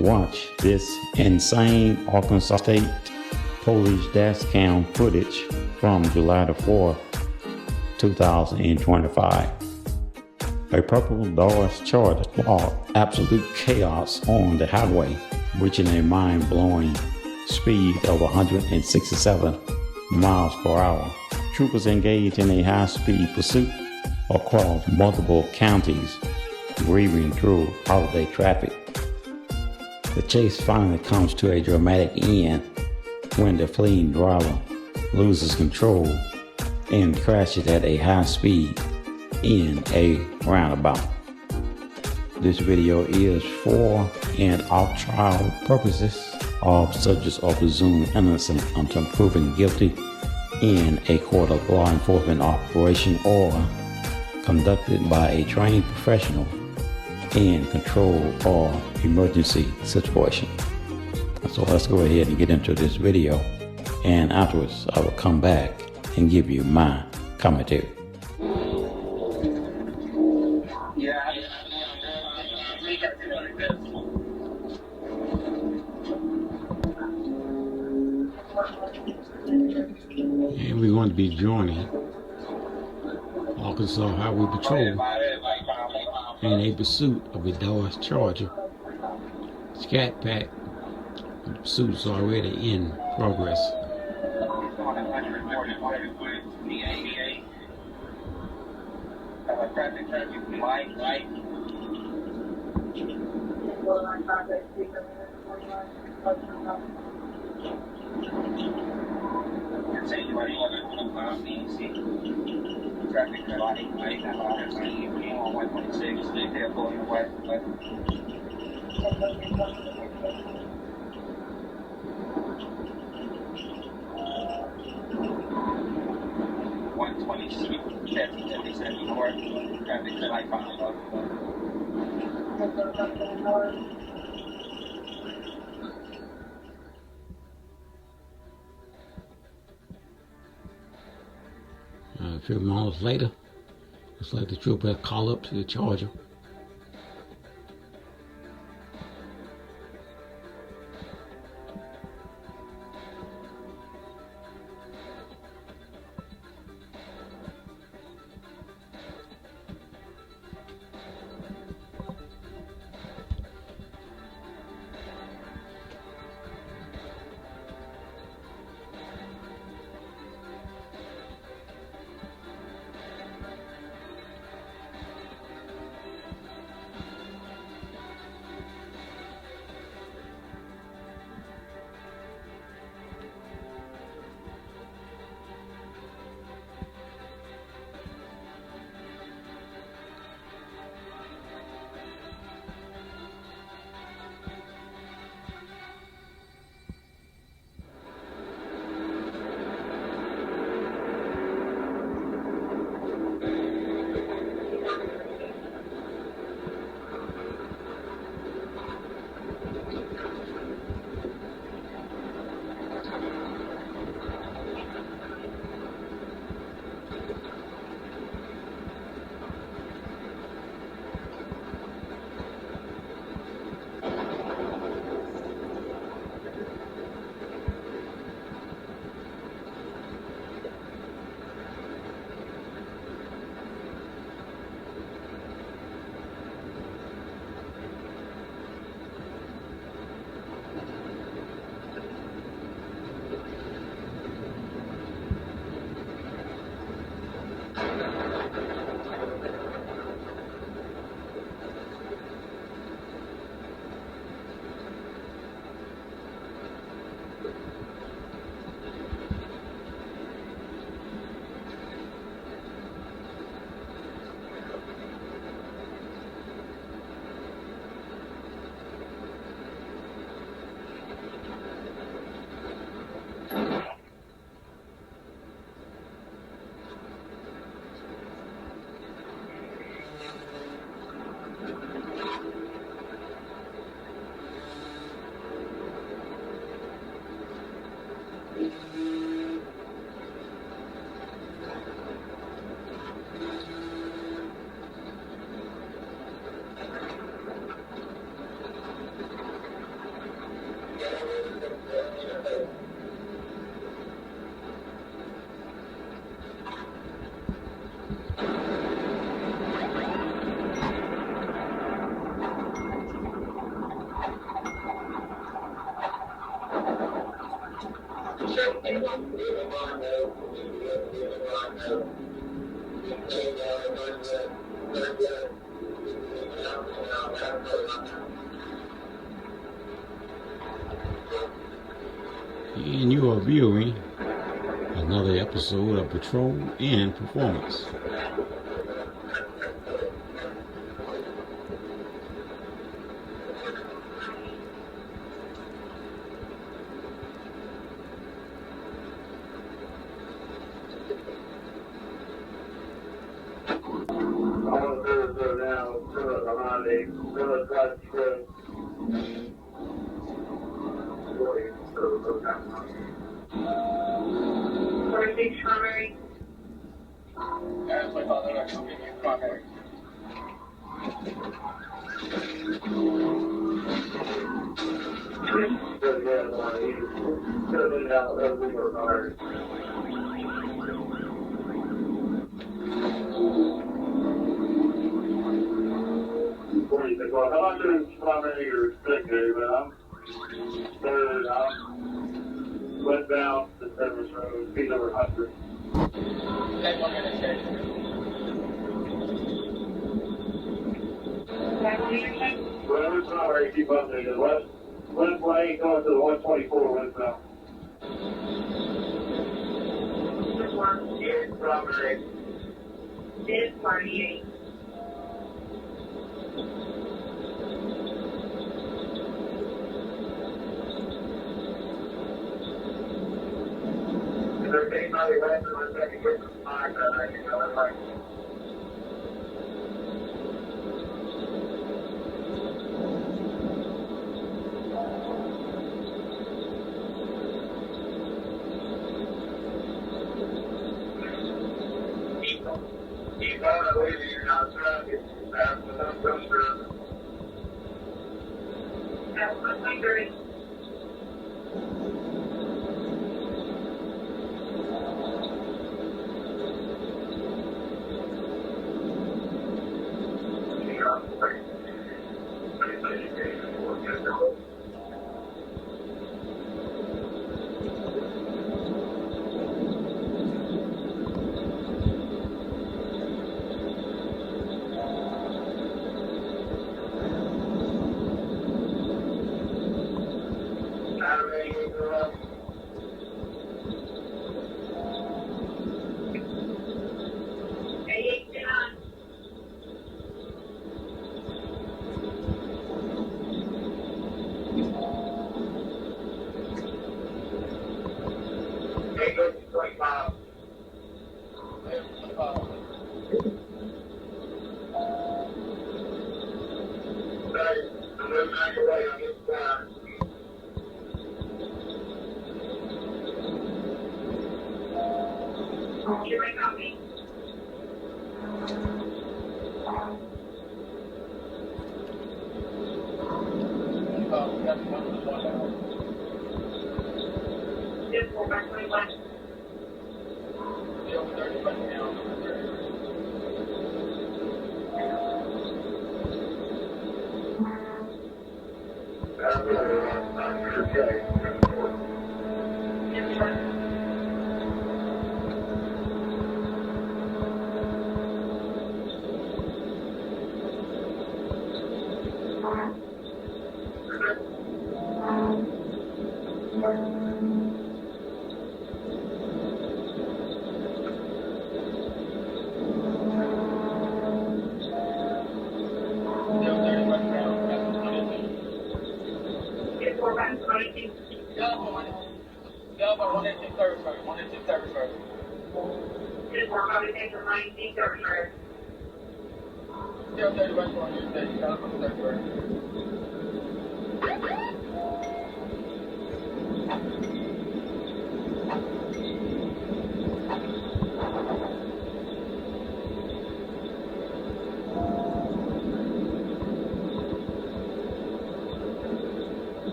Watch this insane Arkansas State police dash cam footage from July the 4th, 2025. A purple Dodge Charger caused absolute chaos on the highway, reaching a mind-blowing speed of 167 miles per hour. Troopers engaged in a high-speed pursuit across multiple counties, weaving through holiday traffic. The chase finally comes to a dramatic end when the fleeing driver loses control and crashes at a high speed in a roundabout. This video is for and of trial purposes. All subjects are presumed innocent until proven guilty in a court of law enforcement operation or conducted by a trained professional in control or emergency situation. So let's go ahead and get into this video, and afterwards I will come back and give you my commentary. And we're going to be joining Arkansas Highway Patrol in a pursuit of a Dodge Charger. Scat Pack. The pursuit's already in progress. Traffic light, on 126, they're going west. 127 north, traffic light behind us. A few moments later, it's like the trooper called up to the Charger. And you are viewing another episode of Patrol and Performance. Strawberry. That's my father. I'm going to give you strawberry. Well, I'm not doing strawberry or stickberry, but I'm westbound to Service Road, speed over 100. Okay, 1 minute, sir. Whatever strawberry, keep up there. West lane going to the 124 westbound. This one is strawberry. It's 48. There's anybody left in my second group of 5 that I can go in like. Keep on the way you're not surrounded. That's the number. That's 100.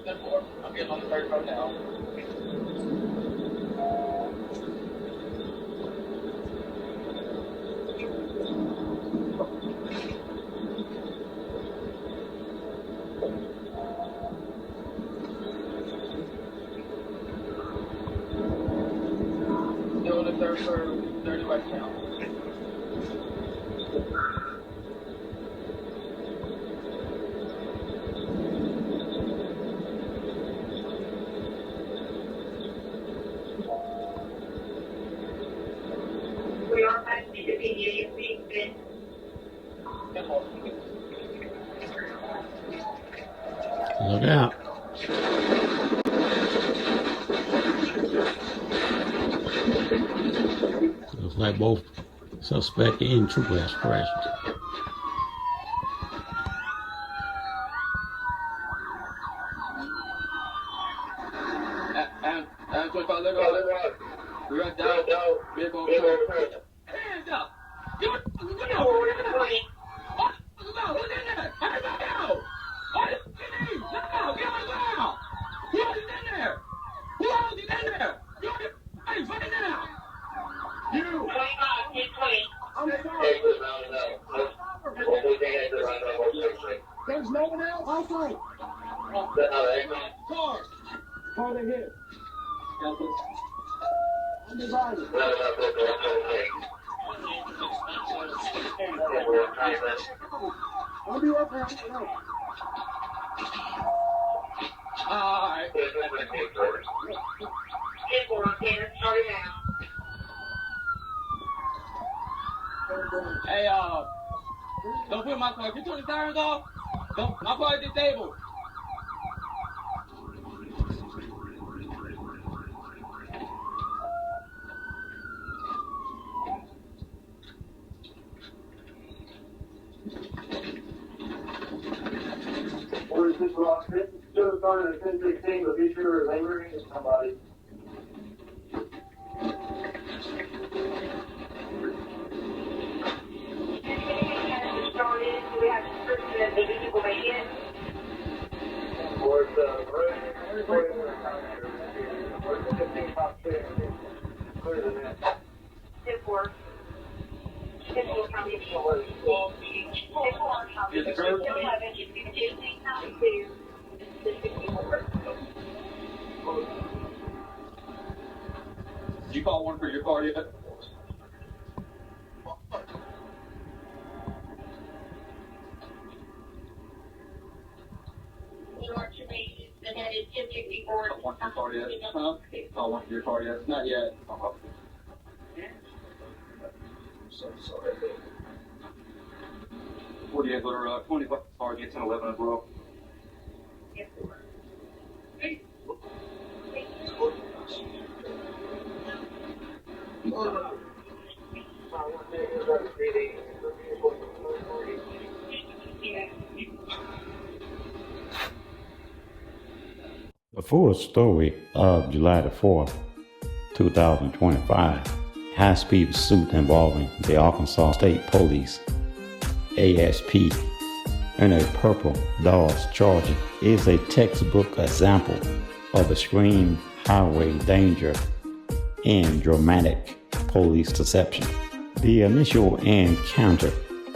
10-4. I'm getting on the 35 now. Still in the third curve, 30 right now. We are back to the PDA being been 10-4. Look out. Looks like both suspect and trooper has crashed. And 25, let go. We got down. Big ball. Hands up. Give it. What in there? Everybody out. What is in there? Now, get on now. Who else is in there? Who else is in there? You on your face right now. You. 25, 10-20. I'm sorry. There's no one else. Outside. Car. Car they hit. On the body. I'll be right back. No. Alright. 10-4, Cannon, starting now. Hey, don't put my car. Get 20 sirens off. Don't. My car is disabled. Or is this wrong? This is still starting at 10:16, but be sure they were hitting somebody. Started. Do we have a description of the vehicle they hit? Or it's, or it's 15 pop clear than that. 10-4. 10-4, county. 10-4, county. Is the curve? 11, 15, county 2. 64. Did you call one for your car yet? The head is 1064. Call one for your car yet? Huh? Call one for your car yet? Not yet. So sorry. 48 liter, 20 car gets 10-11 as well. The full story of July the 4th, 2025, high-speed pursuit involving the Arkansas State Police, ASP, in a purple Dodge Charger is a textbook example of extreme highway danger and dramatic police deception. The initial encounter,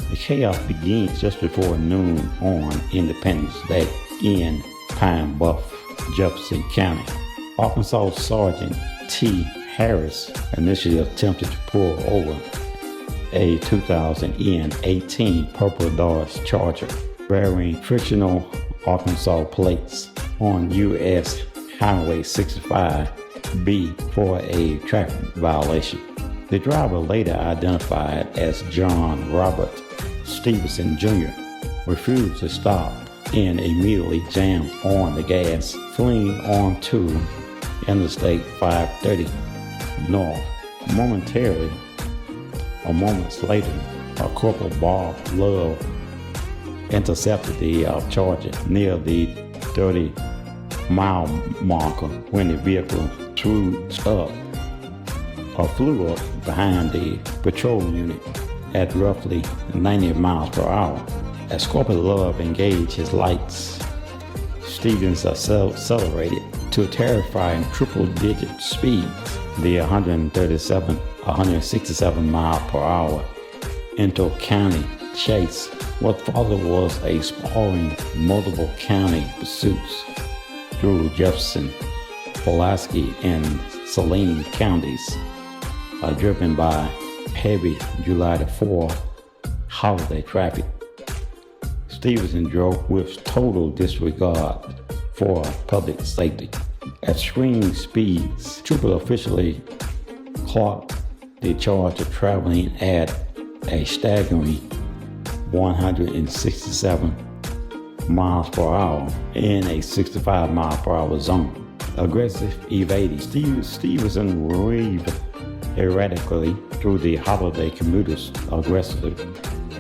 the chaos begins just before noon on Independence Day in Pine Bluff, Jefferson County. Arkansas Sergeant T. Harris initially attempted to pull over a 2018 purple Dodge Charger bearing frictional Arkansas plates on U.S. Highway 65B for a traffic violation. The driver, later identified as John Robert Stevenson Jr., refused to stop and immediately jammed on the gas, fleeing onto Interstate 530 North. Moments later, Corporal Bob Love intercepted the Charger near the 30-mile marker when the vehicle flew up behind the patrol unit at roughly 90 miles per hour. As Corporal Love engaged his lights, Stevens accelerated to a terrifying triple-digit speed, the 167 mile per hour inter-county chase. What followed was a sprawling multiple county pursuits through Jefferson, Pulaski, and Saline counties, driven by heavy July the 4th holiday traffic. Stevenson drove with total disregard for public safety. At extreme speeds, troopers officially clocked the charge of traveling at a staggering 167 miles per hour in a 65 mile per hour zone. Aggressive evading. Stevenson weaved erratically through the holiday commuters, aggressively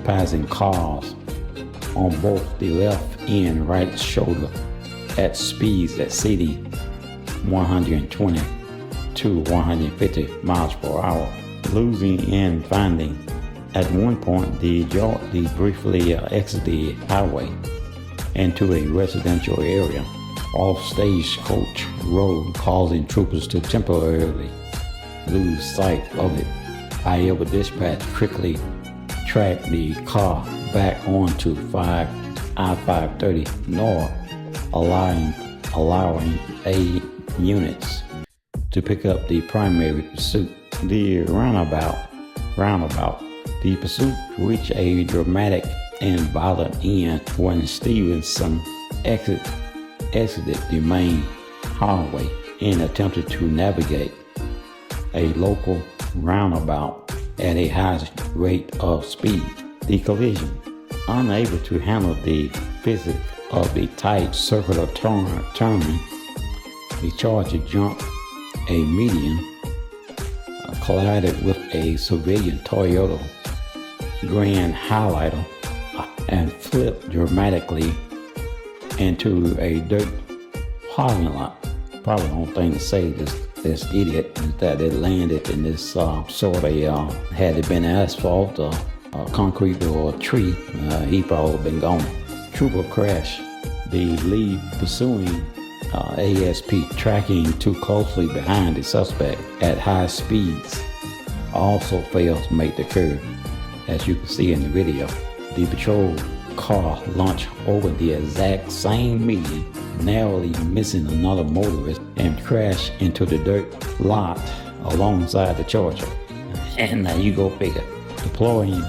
passing cars on both the left and right shoulder at speeds exceeding 120 to 150 miles per hour, losing and finding at one point the briefly exited the highway into a residential area off Stagecoach Road, causing troopers to temporarily lose sight of it. However, dispatch quickly tracked the car back onto I-530 North, allowing A units to pick up the primary pursuit. The roundabout. The pursuit reached a dramatic and violent end when Stevenson exited the main highway and attempted to navigate a local roundabout at a high rate of speed. The collision, unable to handle the physics of the tight circular turning, the Charger jumped a median, collided with a civilian Toyota Grand Highlighter, and flipped dramatically into a dirt parking lot. Probably the only thing to say this idiot is that it landed in this had it been asphalt or concrete or a tree, he probably been gone. Trooper crash. The lead pursuing ASP tracking too closely behind the suspect at high speeds also failed to make the curve. As you can see in the video, the patrol car launched over the exact same median, narrowly missing another motorist, and crashed into the dirt lot alongside the Charger. And now you go figure, deploying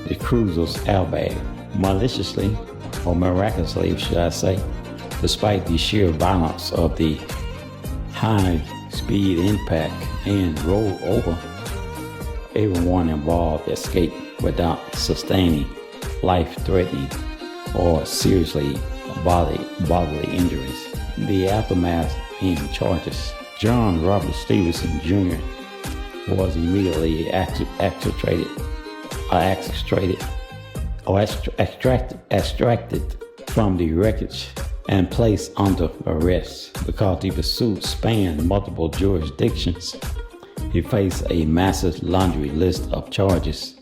the cruiser's airbag maliciously, or miraculously should I say, despite the sheer violence of the high-speed impact and rolled over. Everyone involved escaped without sustaining life-threatening or seriously bodily injuries. The aftermath and charges. John Robert Stevenson Jr. was immediately extracted from the wreckage and placed under arrest. Because the pursuit spanned multiple jurisdictions, he faced a massive laundry list of charges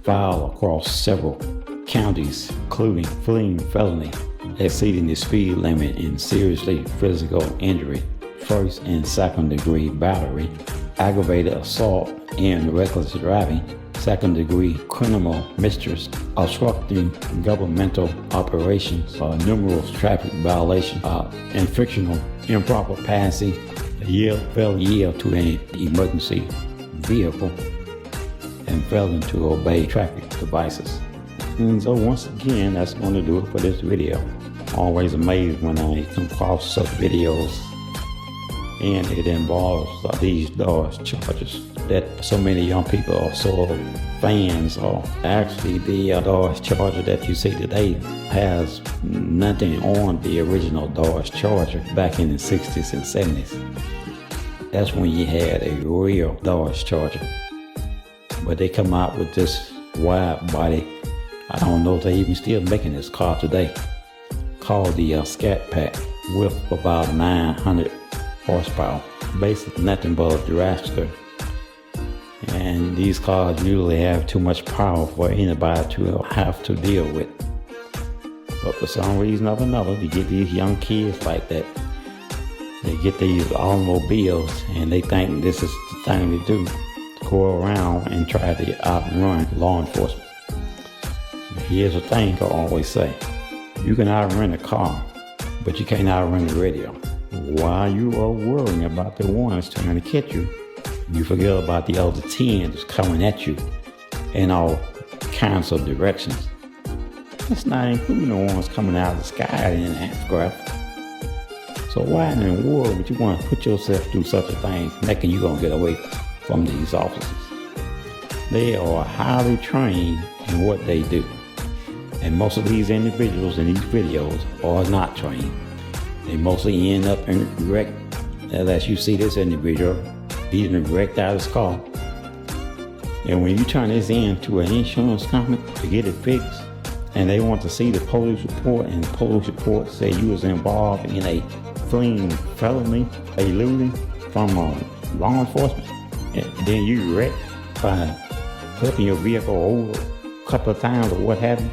filed across several counties, including fleeing felony, exceeding the speed limit, and seriously physical injury, first and second degree battery, aggravated assault and reckless driving, second degree criminal mischief, obstructing governmental operations, numerous traffic violations, and fictional improper passing, failure to an emergency vehicle, and failing to obey traffic devices. And so once again, that's going to do it for this video. Always amazed when I come across such videos and it involves these Dodge Chargers that so many young people are so fans of. Actually, the Dodge Charger that you see today has nothing on the original Dodge Charger back in the 60s and 70s. That's when you had a real Dodge Charger. But they come out with this wide body. I don't know if they're even still making this car today, called the Scat Pack, with about 900 horsepower. Basically nothing but a dragster. And these cars usually have too much power for anybody to have to deal with. But for some reason or another, you get these young kids like that. They get these automobiles and they think this is the thing to do, to go around and try to outrun law enforcement. Here's the thing I always say. You can outrun a car, but you can't outrun the radio. While you are worrying about the ones trying to catch you, you forget about the other 10 that's coming at you in all kinds of directions. That's not including the ones coming out of the sky in an aircraft. So why in the world would you want to put yourself through such a thing, thinking you're going to get away from these officers? They are highly trained in what they do. And most of these individuals in these videos are not trained. They mostly end up in wreck, as you see this individual being wrecked out of his car. And when you turn this in to an insurance company to get it fixed, and they want to see the police report, and the police report say you was involved in a fleeing felony, eluding from law enforcement, and then you wrecked by flipping your vehicle over a couple of times or what have you,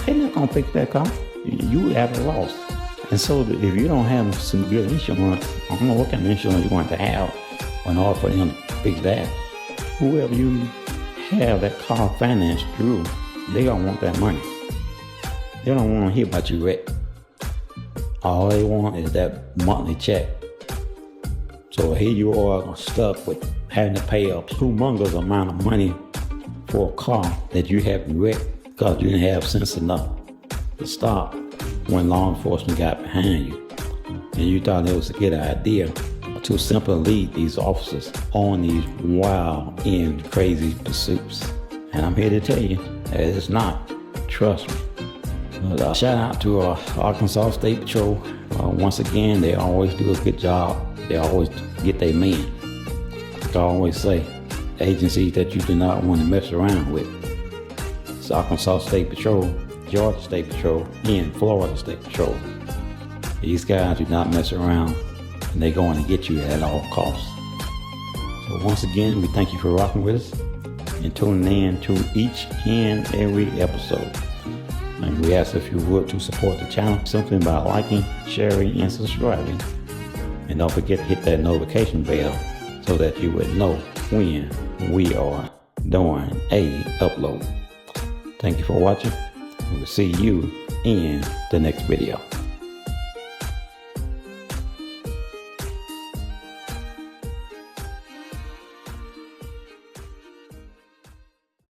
they're not gonna fix that car. You have a loss. And so if you don't have some good insurance, I don't know what kind of insurance you're going to have in order for them to fix that. Whoever you have that car financed through, they don't want that money. They don't want to hear about you wreck. All they want is that monthly check. So here you are stuck with having to pay a humongous amount of money for a car that you haven't wrecked because you didn't have sense enough to stop when law enforcement got behind you. And you thought it was a good idea to simply lead these officers on these wild and crazy pursuits. And I'm here to tell you that it's not. Trust me. But, shout out to Arkansas State Patrol. Once again, they always do a good job. They always get their men. Like I always say, agencies that you do not want to mess around with. It's Arkansas State Patrol, Georgia State Patrol, and Florida State Patrol. These guys do not mess around, and they're going to get you at all costs. So once again, we thank you for rocking with us and tuning in to each and every episode. And we ask if you would to support the channel simply by liking, sharing, and subscribing. And don't forget to hit that notification bell so that you would know when we are doing a upload. Thank you for watching. We'll see you in the next video.